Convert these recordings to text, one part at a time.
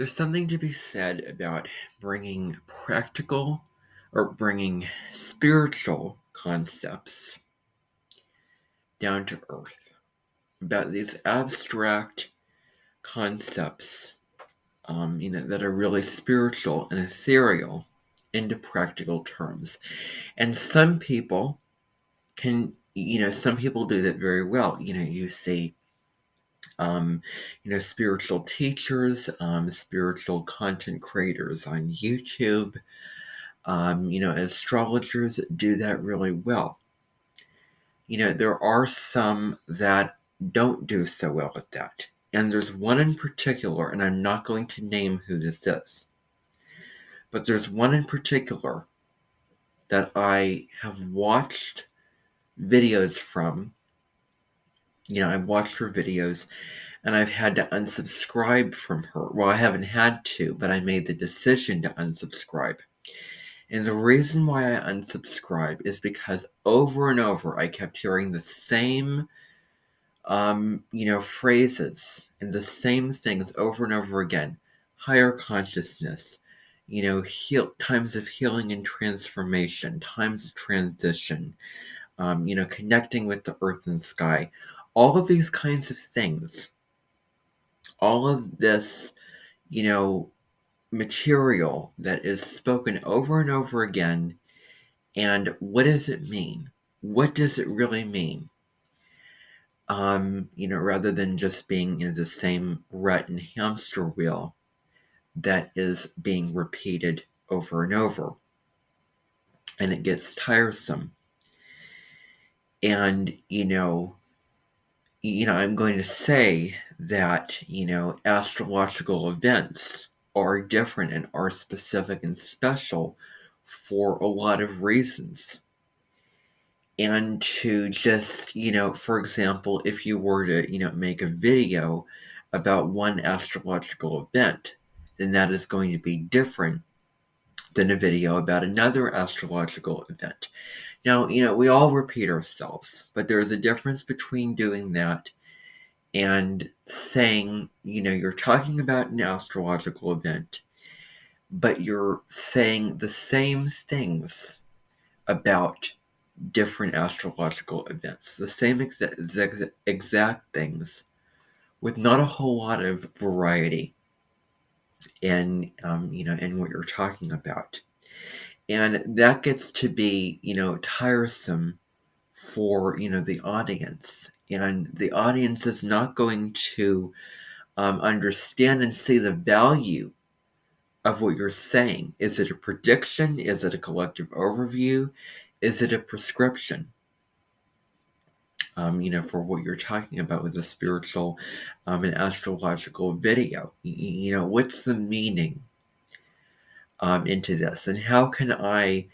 There's something to be said about bringing practical or bringing spiritual concepts down to earth, about these abstract concepts, that are really spiritual and ethereal into practical terms. And some people some people do that very well. You see spiritual teachers, spiritual content creators on YouTube, astrologers do that really well. There are some that don't do so well at that. And there's one in particular, and I'm not going to name who this is, but there's one in particular that I have watched videos from. I've watched her videos and I've had to unsubscribe from her. Well, I haven't had to, but I made the decision to unsubscribe. And the reason why I unsubscribed is because over and over I kept hearing the same, phrases and the same things over and over again. Higher consciousness, times of healing and transformation, times of transition, connecting with the earth and sky. All of these kinds of things, all of this, you know, material that is spoken over and over again. And what does it mean? What does it really mean? Rather than just being in the same rut and hamster wheel that is being repeated over and over. And it gets tiresome. And, I'm going to say that, astrological events are different and are specific and special for a lot of reasons. And to just, for example, if you were to, make a video about one astrological event, then that is going to be different than a video about another astrological event. Now, we all repeat ourselves, but there's a difference between doing that and saying, you're talking about an astrological event, but you're saying the same things about different astrological events, the same exact things, with not a whole lot of variety in what you're talking about. And that gets to be, tiresome for, the audience. And the audience is not going to understand and see the value of what you're saying. Is it a prediction? Is it a collective overview? Is it a prescription? For what you're talking about with a spiritual and astrological video. What's the meaning into this? And how can I,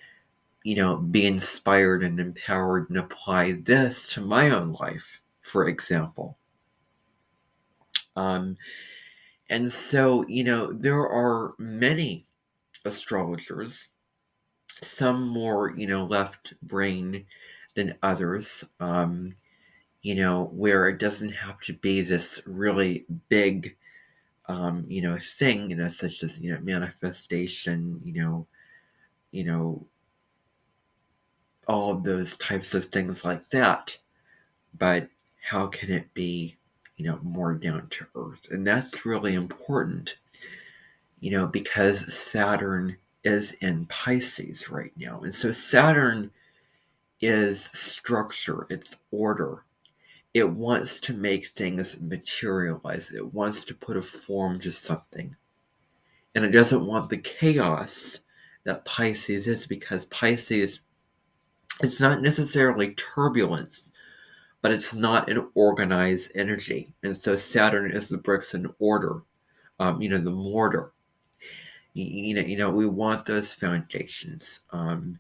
be inspired and empowered and apply this to my own life, for example? And so, there are many astrologers, some more, left brain than others, where it doesn't have to be this really big, thing, such as, manifestation, all of those types of things like that. But how can it be, more down to earth? And that's really important, because Saturn is in Pisces right now. And so Saturn is structure, it's order. It wants to make things materialize. It wants to put a form to something. And it doesn't want the chaos that Pisces is, because Pisces, it's not necessarily turbulence, but it's not an organized energy. And so Saturn is the bricks and order, the mortar. We want those foundations, and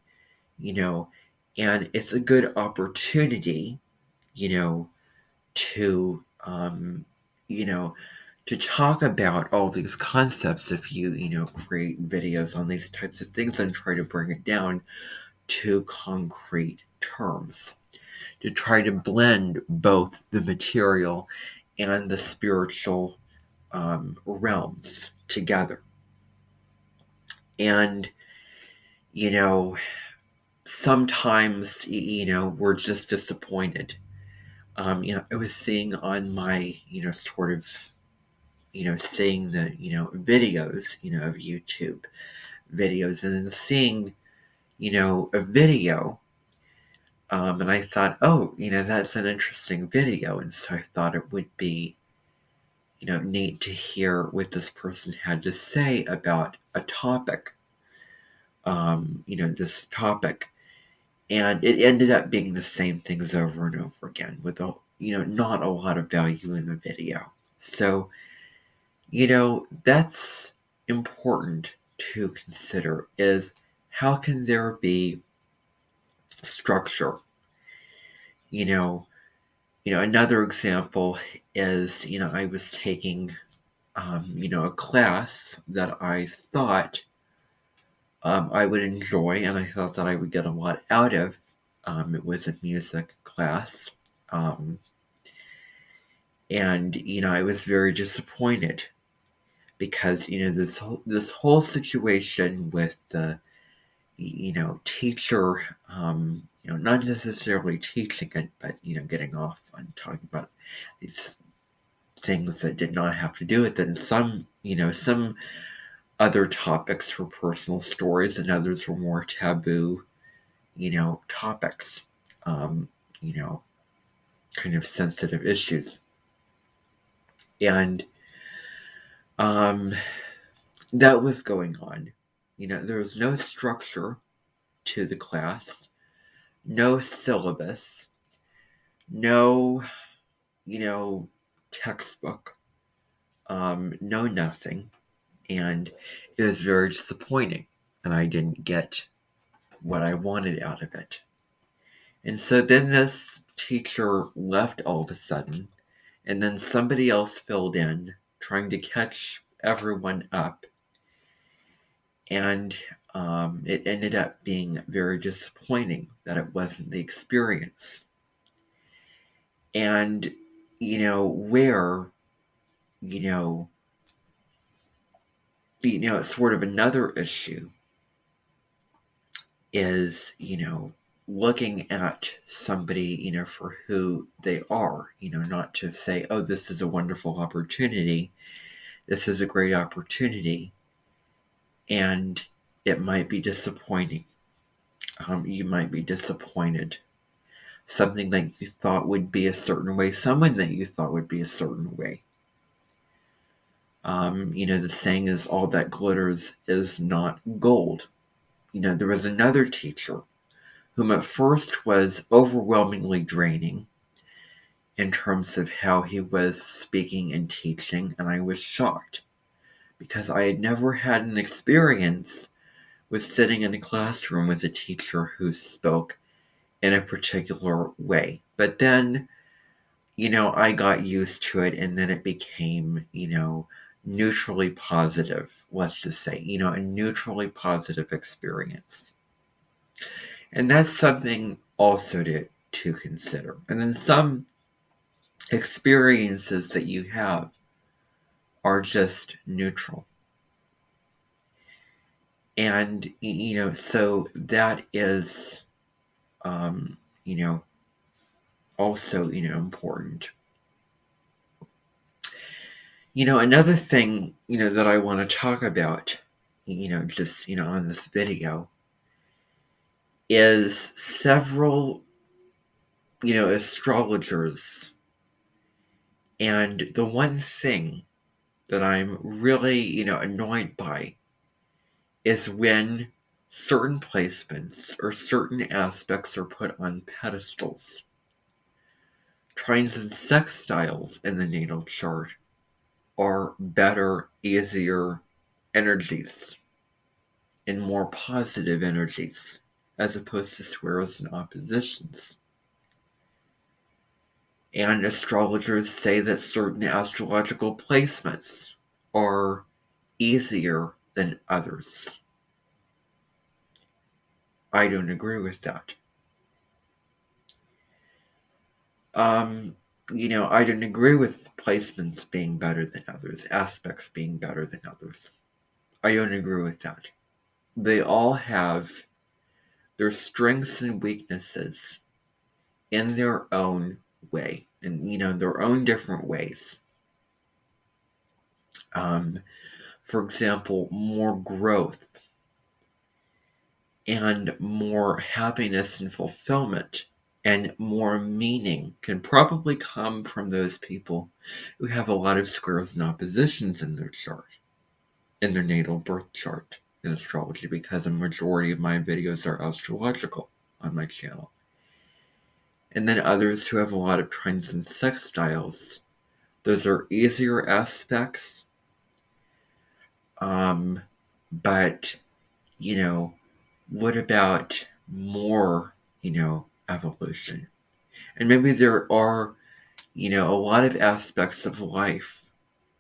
it's a good opportunity, to, to talk about all these concepts if you, create videos on these types of things and try to bring it down to concrete terms, to try to blend both the material and the spiritual realms. together. And, you know, sometimes, we're just disappointed. I was seeing on my, sort of, seeing the, videos, of YouTube videos, and then seeing, a video. And I thought, oh, that's an interesting video. And so I thought it would be, neat to hear what this person had to say about a topic, this topic. And it ended up being the same things over and over again with, not a lot of value in the video. So, that's important to consider is how can there be structure? You know, another example is, I was taking, a class that I thought I would enjoy and I thought that I would get a lot out of. It was a music class. And, I was very disappointed because, this whole situation with the, teacher, not necessarily teaching it, but, getting off on talking about these things that did not have to do with it. And some other topics were personal stories and others were more taboo, topics, um, you know, kind of sensitive issues. And that was going on. There was no structure to the class, no syllabus, no, textbook, no nothing. And it was very disappointing. And I didn't get what I wanted out of it. And so then this teacher left all of a sudden, and then somebody else filled in, trying to catch everyone up. And it ended up being very disappointing that it wasn't the experience. And, where, it's sort of another issue is, looking at somebody, for who they are, not to say, oh, this is a wonderful opportunity. This is a great opportunity. And it might be disappointing. You might be disappointed. Something that you thought would be a certain way, someone that you thought would be a certain way. The saying is all that glitters is not gold. There was another teacher whom at first was overwhelmingly draining in terms of how he was speaking and teaching, and I was shocked because I had never had an experience with sitting in a classroom with a teacher who spoke in a particular way. But then, I got used to it, and then it became, neutrally positive, let's just say, a neutrally positive experience. And that's something also to consider. And then some experiences that you have are just neutral. And, so that is, also, important. Another thing, that I want to talk about, just, on this video is several, astrologers. And the one thing that I'm really, annoyed by is when certain placements or certain aspects are put on pedestals. Trines and sextiles in the natal chart are better, easier energies and more positive energies as opposed to squares and oppositions. And astrologers say that certain astrological placements are easier than others. I don't agree with that. I don't agree with placements being better than others, aspects being better than others. I don't agree with that. They all have their strengths and weaknesses in their own way, and their own different ways. Um, for example, more growth and more happiness and fulfillment and more meaning can probably come from those people who have a lot of squares and oppositions in their chart, in their natal birth chart in astrology, because a majority of my videos are astrological on my channel. And then others who have a lot of trines and sextiles. Those are easier aspects. But, what about more, evolution? And maybe there are, a lot of aspects of life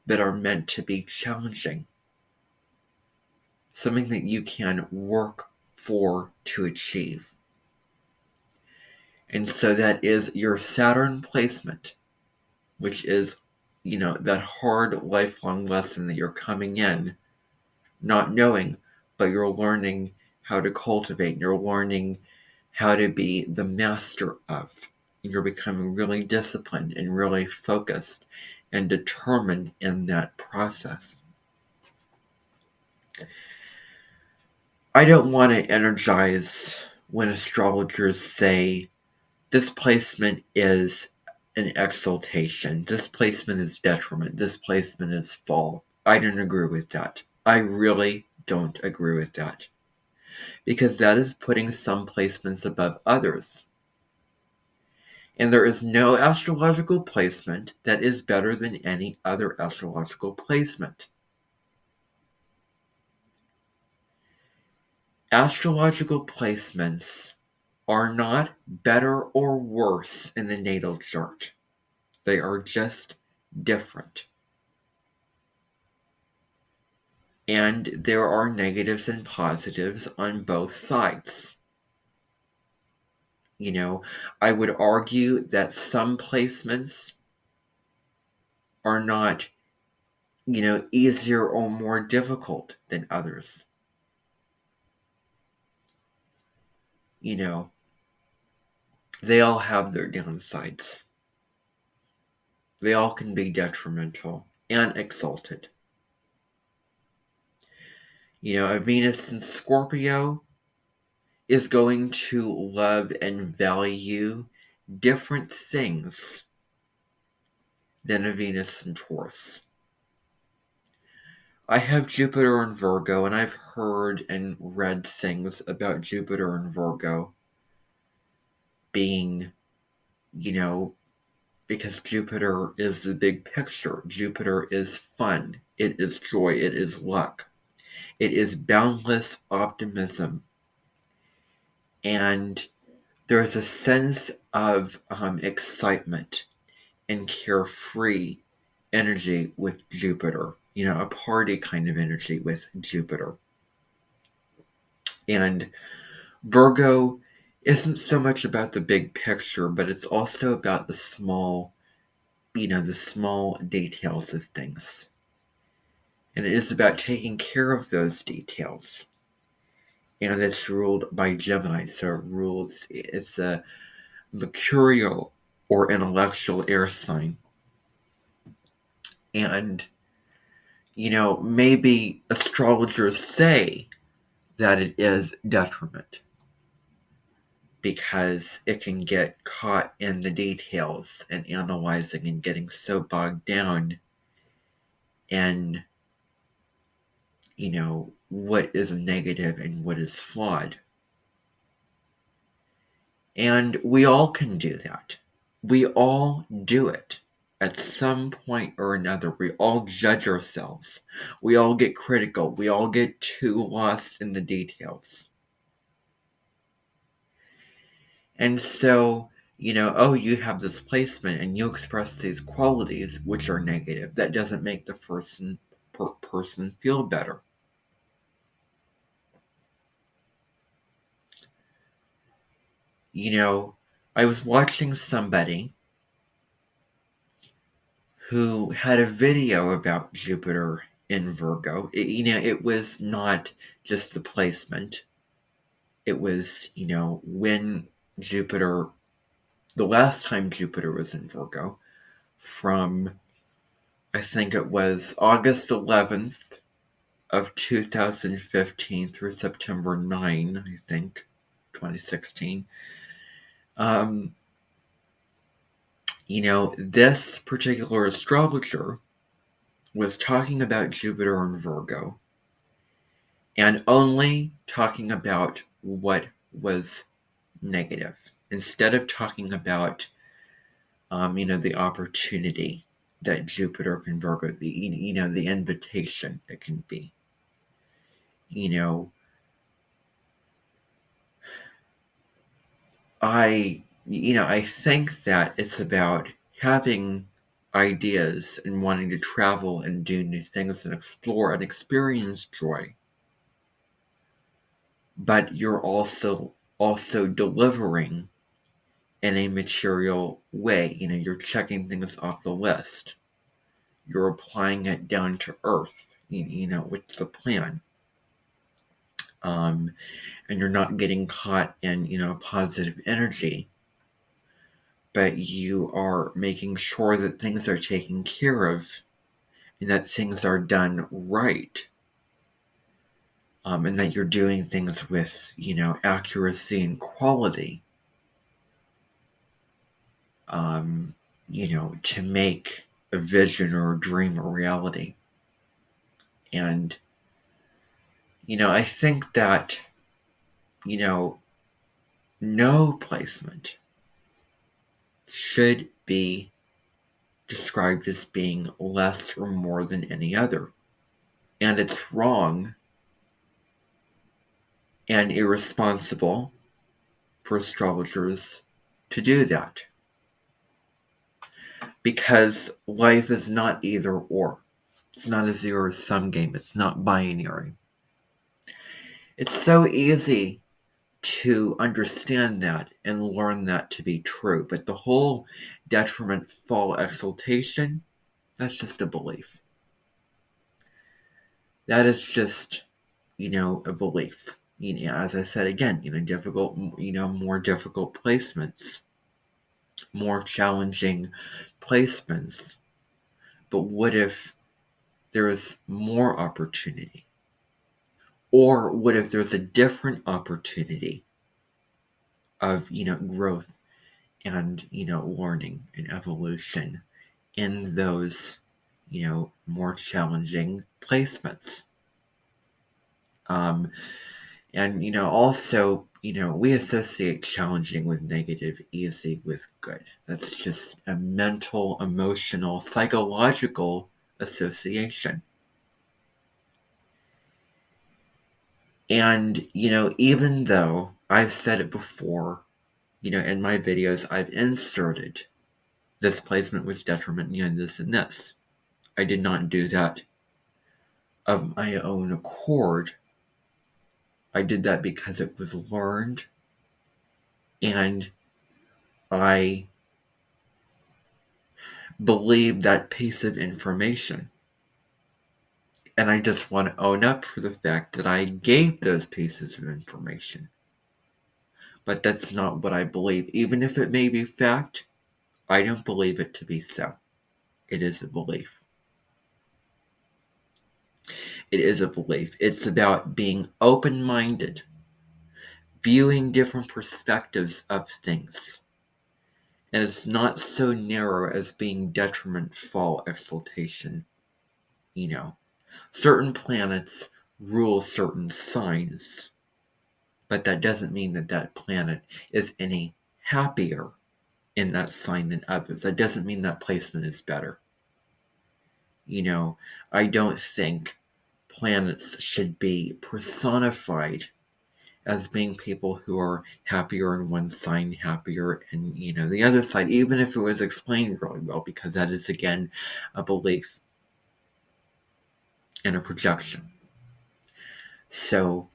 that are meant to be challenging. Something that you can work for to achieve. And so that is your Saturn placement, which is, that hard lifelong lesson that you're coming in, not knowing, but you're learning how to cultivate. You're learning how to be the master of. You're becoming really disciplined and really focused and determined in that process. I don't want to energize when astrologers say this placement is an exaltation, this placement is detriment, this placement is fall. I don't agree with that. I really don't agree with that. Because that is putting some placements above others. And there is no astrological placement that is better than any other astrological placement. Astrological placements are not better or worse in the natal chart. They are just different. And there are negatives and positives on both sides. I would argue that some placements are not, easier or more difficult than others. They all have their downsides. They all can be detrimental and exalted. A Venus in Scorpio is going to love and value different things than a Venus in Taurus. I have Jupiter in Virgo, and I've heard and read things about Jupiter in Virgo being, because Jupiter is the big picture. Jupiter is fun. It is joy. It is luck. It is boundless optimism. And there's a sense of excitement and carefree energy with Jupiter. A party kind of energy with Jupiter. And Virgo isn't so much about the big picture, but it's also about the small details of things. And it is about taking care of those details. And it's ruled by Gemini, so it's a mercurial or intellectual air sign. And, maybe astrologers say that it is detriment because it can get caught in the details and analyzing and getting so bogged down in, what is negative and what is flawed. And we all can do that. We all do it at some point or another. We all judge ourselves. We all get critical. We all get too lost in the details. And so, you have this placement and you express these qualities which are negative. That doesn't make the person feel better. I was watching somebody who had a video about Jupiter in Virgo. It was not just the placement. It was, when Jupiter, the last time Jupiter was in Virgo, from, I think it was August 11th of 2015 through September 9, I think, 2016. This particular astrologer was talking about Jupiter in Virgo and only talking about what was negative instead of talking about, the opportunity that Jupiter can Virgo, the invitation it can be. I think that it's about having ideas and wanting to travel and do new things and explore and experience joy. But you're also delivering in a material way. You're checking things off the list. You're applying it down to earth, with the plan. And you're not getting caught in, positive energy, but you are making sure that things are taken care of and that things are done right. And that you're doing things with, accuracy and quality. To make a vision or a dream a reality. And, I think that, no placement should be described as being less or more than any other. And it's wrong and irresponsible for astrologers to do that. Because life is not either or. It's not a zero-sum game. It's not binary. It's so easy to understand that and learn that to be true. But the whole detriment, fall, exaltation, that's just a belief. That is just, a belief. As I said again, difficult, more difficult placements, more challenging placements. But what if there is more opportunity? Or what if there's a different opportunity of, growth and, learning and evolution in those, more challenging placements? And, also, we associate challenging with negative, easy with good. That's just a mental, emotional, psychological association. And, even though I've said it before, in my videos, I've inserted this placement was detriment, this and this. I did not do that of my own accord. I did that because it was learned, and I believed that piece of information. And I just want to own up for the fact that I gave those pieces of information. But that's not what I believe. Even if it may be fact, I don't believe it to be so. It is a belief. It is a belief. It's about being open-minded, viewing different perspectives of things. And it's not so narrow as being detriment, fall, exaltation. Certain planets rule certain signs, but that doesn't mean that that planet is any happier in that sign than others. That doesn't mean that placement is better. I don't think planets should be personified as being people who are happier in one sign, happier in, the other side, even if it was explained really well, because that is, again, a belief and a projection. So,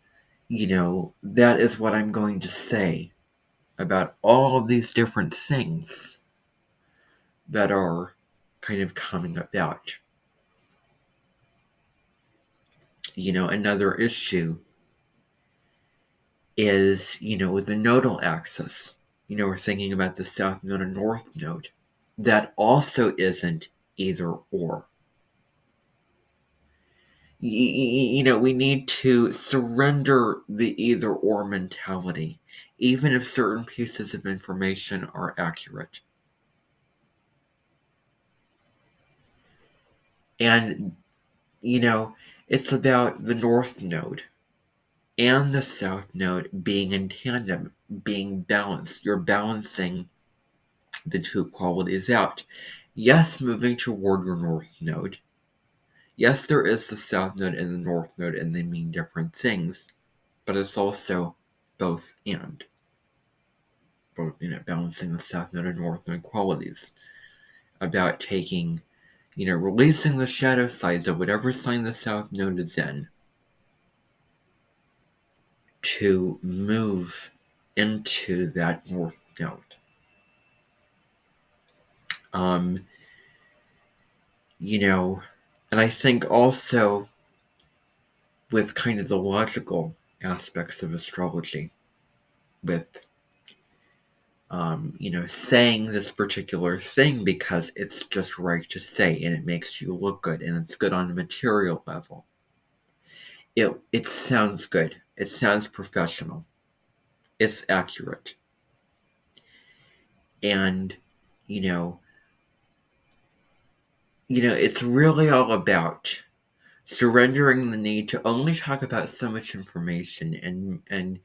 that is what I'm going to say about all of these different things that are kind of coming about. Another issue is, with the nodal axis. We're thinking about the south node and north node. That also isn't either or. We need to surrender the either or mentality, even if certain pieces of information are accurate. And, it's about the north node and the south node being in tandem, being balanced. You're balancing the two qualities out. Yes, moving toward your north node. Yes, there is the south node and the north node, and they mean different things, but it's also both and. Both, balancing the south node and north node qualities. About taking, releasing the shadow sides of whatever sign the south node is in to move into that north node. And I think also with kind of the logical aspects of astrology, with saying this particular thing because it's just right to say and it makes you look good and it's good on a material level. It sounds good. It sounds professional. It's accurate. And, it's really all about surrendering the need to only talk about so much information and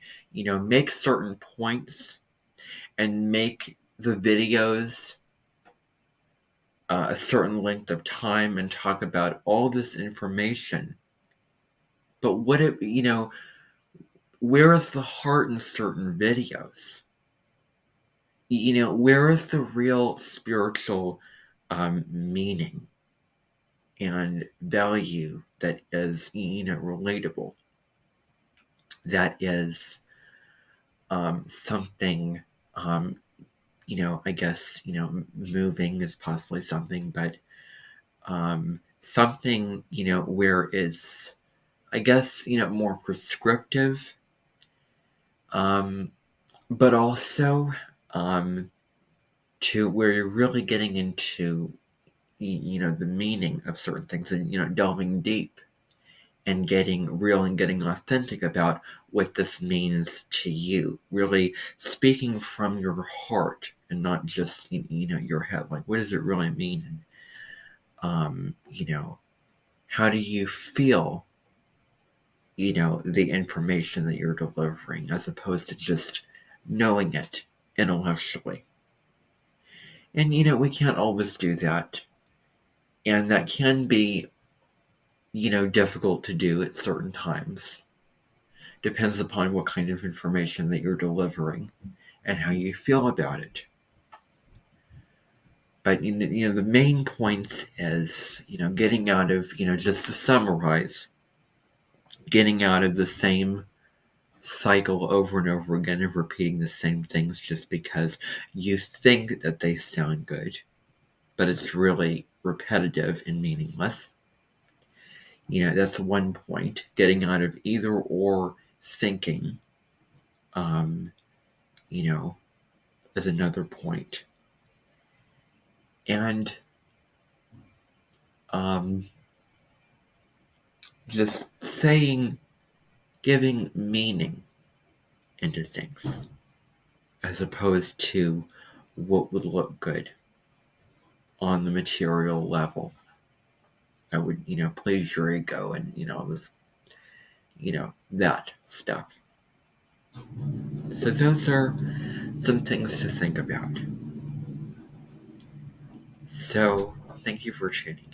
make certain points and make the videos a certain length of time and talk about all this information. But where is the heart in certain videos? Where is the real spiritual meaning and value that is, relatable? That is something, I guess, moving is possibly something, but something, where it's, I guess, more prescriptive, but also to where you're really getting into, the meaning of certain things and, delving deep and getting real and getting authentic about what this means to you. Really speaking from your heart and not just, your head. Like, what does it really mean? And, how do you feel, the information that you're delivering as opposed to just knowing it intellectually. And, we can't always do that. And that can be, difficult to do at certain times. Depends upon what kind of information that you're delivering and how you feel about it. But, the main points is, getting out of, just to summarize, getting out of the same cycle over and over again of repeating the same things just because you think that they sound good, but it's really repetitive and meaningless. That's one point. Getting out of either or thinking, is another point. And just saying, giving meaning into things as opposed to what would look good on the material level. I would, please your ego and, this, that stuff. So those are some things to think about. So thank you for tuning